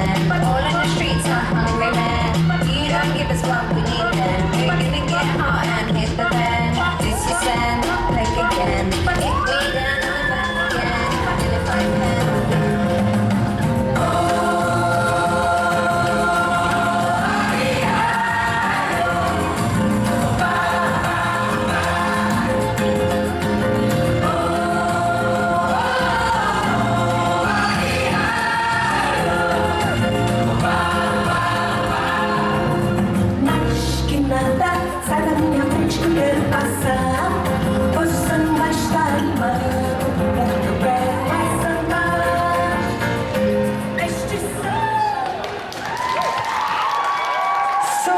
then. But all in the streets are hungry men. You don't give us what we need then. We're gonna get hot and hit the bed. This is send, like again. Hit me down and I'm back again. And if I can. Nada, sai da minha frente que eu quero passar. Posição basta rimando, onde eu quero mais andar. Este som. So,